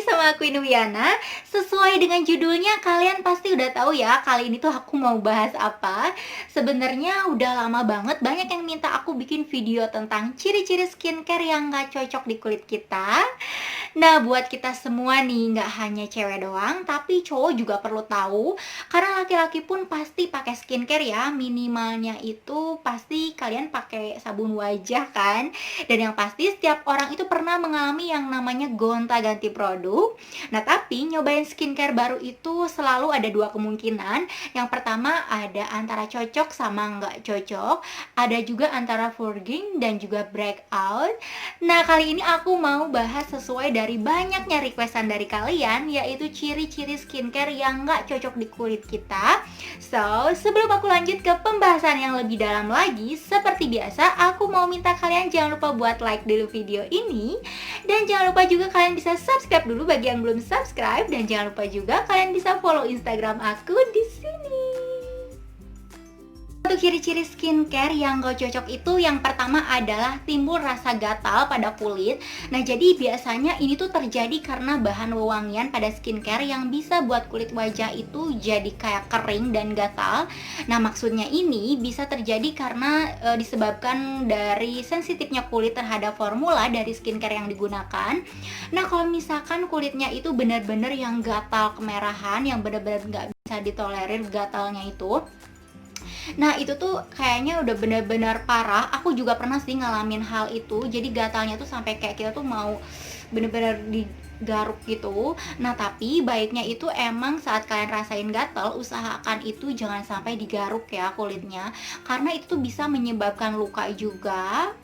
sama aku Inoviana. Sesuai dengan judulnya, kalian pasti udah tahu ya, kali ini tuh aku mau bahas apa. Sebenarnya udah lama banget banyak yang minta aku bikin video tentang ciri-ciri skincare yang nggak cocok di kulit kita. Nah, buat kita semua nih, nggak hanya cewek doang, tapi cowok juga perlu tahu. Karena laki-laki pun pasti pakai skincare ya, minimalnya itu pasti kalian pakai sabun wajah kan. Dan yang pasti setiap orang itu pernah mengalami yang namanya gonta-ganti produk. Nah, tapi nyobain skincare baru itu selalu ada dua kemungkinan. Yang pertama ada antara cocok sama nggak cocok. Ada juga antara virgin dan juga breakout. Nah, kali ini aku mau bahas sesuai dari banyaknya requestan dari kalian, yaitu ciri-ciri skincare yang nggak cocok di kulit kita. So, sebelum aku lanjut ke pembahasan yang lebih dalam lagi, seperti biasa, aku mau minta kalian jangan lupa buat like dulu video ini. Dan jangan lupa juga kalian bisa subscribe dulu bagi yang belum subscribe. Dan jangan lupa juga kalian bisa follow Instagram aku di sini. Untuk ciri-ciri skincare yang gak cocok itu yang pertama adalah timbul rasa gatal pada kulit. Nah, jadi biasanya ini tuh terjadi karena bahan wewangian pada skincare yang bisa buat kulit wajah itu jadi kayak kering dan gatal. Nah, maksudnya ini bisa terjadi karena disebabkan dari sensitifnya kulit terhadap formula dari skincare yang digunakan. Nah, kalau misalkan kulitnya itu benar-benar yang gatal kemerahan, yang benar-benar nggak bisa ditolerir gatalnya itu, nah itu tuh kayaknya udah benar-benar parah. Aku juga pernah sih ngalamin hal itu. Jadi gatalnya tuh sampai kayak kita tuh mau benar-benar digaruk gitu. Nah, tapi baiknya itu emang saat kalian rasain gatal, usahakan itu jangan sampai digaruk ya kulitnya, karena itu tuh bisa menyebabkan luka juga.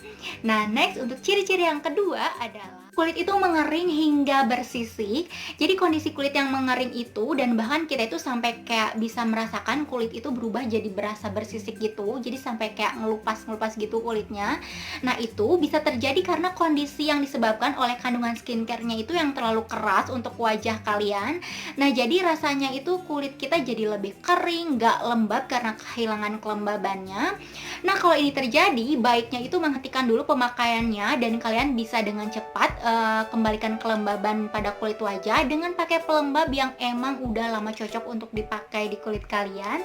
Nah, next untuk ciri-ciri yang kedua adalah kulit itu mengering hingga bersisik. Jadi kondisi kulit yang mengering itu, dan bahkan kita itu sampai kayak bisa merasakan kulit itu berubah jadi berasa bersisik gitu. Jadi sampai kayak ngelupas-ngelupas gitu kulitnya. Nah, itu bisa terjadi karena kondisi yang disebabkan oleh kandungan skincare-nya itu yang terlalu keras untuk wajah kalian. Nah, jadi rasanya itu kulit kita jadi lebih kering, gak lembab karena kehilangan kelembabannya. Nah, kalau ini terjadi, baiknya itu menghentikan dulu pemakaiannya dan kalian bisa dengan cepat kembalikan kelembaban pada kulit wajah dengan pakai pelembab yang emang udah lama cocok untuk dipakai di kulit kalian.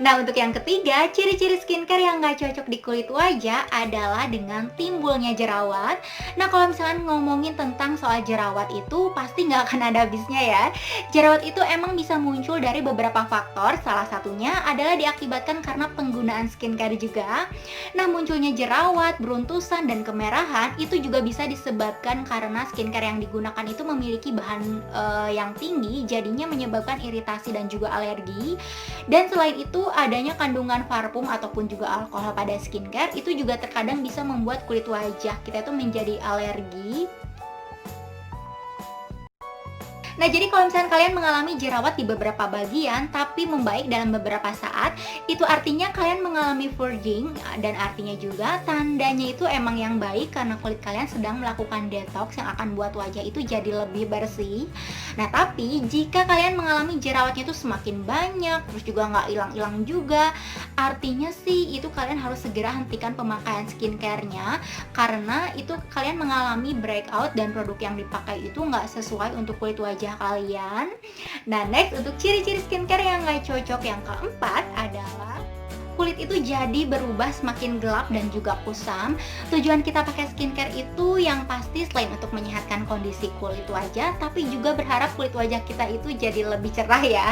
Nah, untuk yang ketiga, ciri-ciri skincare yang nggak cocok di kulit wajah adalah dengan timbulnya jerawat. Nah, kalau misalkan ngomongin tentang soal jerawat itu pasti nggak akan ada habisnya ya. Jerawat itu emang bisa muncul dari beberapa faktor, salah satunya adalah diakibatkan karena penggunaan skincare juga. Nah, munculnya jerawat, beruntusan, dan kemerahan itu juga bisa disebabkan karena skincare yang digunakan itu memiliki bahan yang tinggi, jadinya menyebabkan iritasi dan juga alergi. Dan selain itu, adanya kandungan parfum ataupun juga alkohol pada skincare itu juga terkadang bisa membuat kulit wajah kita itu menjadi alergi. Nah, jadi kalau misalnya kalian mengalami jerawat di beberapa bagian tapi membaik dalam beberapa saat, itu artinya kalian mengalami purging, dan artinya juga tandanya itu emang yang baik karena kulit kalian sedang melakukan detox yang akan buat wajah itu jadi lebih bersih. Nah, tapi jika kalian mengalami jerawatnya itu semakin banyak, terus juga nggak hilang-hilang juga, artinya sih itu kalian harus segera hentikan pemakaian skincare-nya, karena itu kalian mengalami breakout dan produk yang dipakai itu nggak sesuai untuk kulit wajah kalian. Nah, next untuk ciri-ciri skincare yang nggak cocok yang keempat adalah kulit itu jadi berubah semakin gelap dan juga kusam. Tujuan kita pakai skincare itu yang pasti selain untuk menyehatkan kondisi kulit wajah, tapi juga berharap kulit wajah kita itu jadi lebih cerah ya.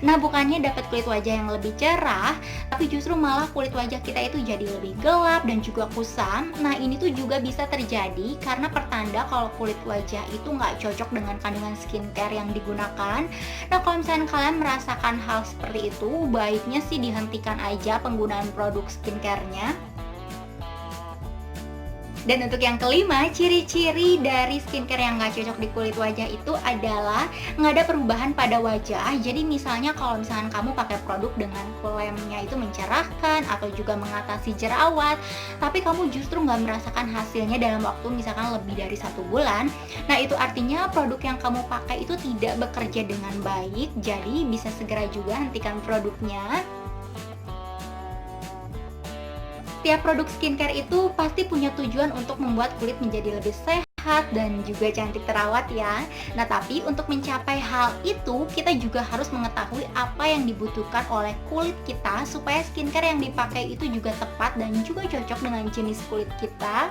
Nah, bukannya dapat kulit wajah yang lebih cerah, tapi justru malah kulit wajah kita itu jadi lebih gelap dan juga kusam. Nah, ini tuh juga bisa terjadi karena pertanda kalau kulit wajah itu nggak cocok dengan kandungan skincare yang digunakan. Nah, kalau misalnya kalian merasakan hal seperti itu, baiknya sih dihentikan aja penggunaan produk skincare-nya. Dan untuk yang kelima, ciri-ciri dari skincare yang nggak cocok di kulit wajah itu adalah nggak ada perubahan pada wajah. Jadi misalnya kalau misalkan kamu pakai produk dengan klaimnya itu mencerahkan atau juga mengatasi jerawat, tapi kamu justru nggak merasakan hasilnya dalam waktu misalkan lebih dari 1 bulan. Nah, itu artinya produk yang kamu pakai itu tidak bekerja dengan baik. Jadi bisa segera juga hentikan produknya. Tiap produk skincare itu pasti punya tujuan untuk membuat kulit menjadi lebih sehat, sehat dan juga cantik terawat ya. Nah, tapi untuk mencapai hal itu, kita juga harus mengetahui apa yang dibutuhkan oleh kulit kita supaya skincare yang dipakai itu juga tepat dan juga cocok dengan jenis kulit kita.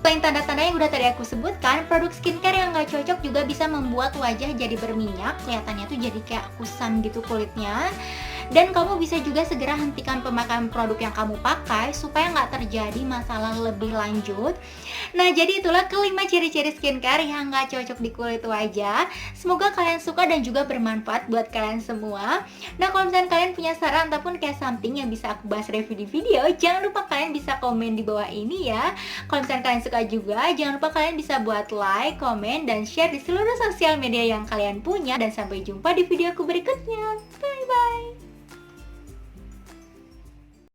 Selain tanda-tanda yang udah tadi aku sebutkan, produk skincare yang nggak cocok juga bisa membuat wajah jadi berminyak, kelihatannya tuh jadi kayak kusam gitu kulitnya. Dan kamu bisa juga segera hentikan pemakaian produk yang kamu pakai supaya nggak terjadi masalah lebih lanjut. Nah, jadi itulah kelima ciri-ciri skincare yang nggak cocok di kulit wajah. Semoga kalian suka dan juga bermanfaat buat kalian semua. Nah, kalau misalnya kalian punya saran ataupun kayak something yang bisa aku bahas review di video, jangan lupa kalian bisa komen di bawah ini ya. Kalau misalnya kalian suka juga, jangan lupa kalian bisa buat like, komen, dan share di seluruh sosial media yang kalian punya. Dan sampai jumpa di video aku berikutnya.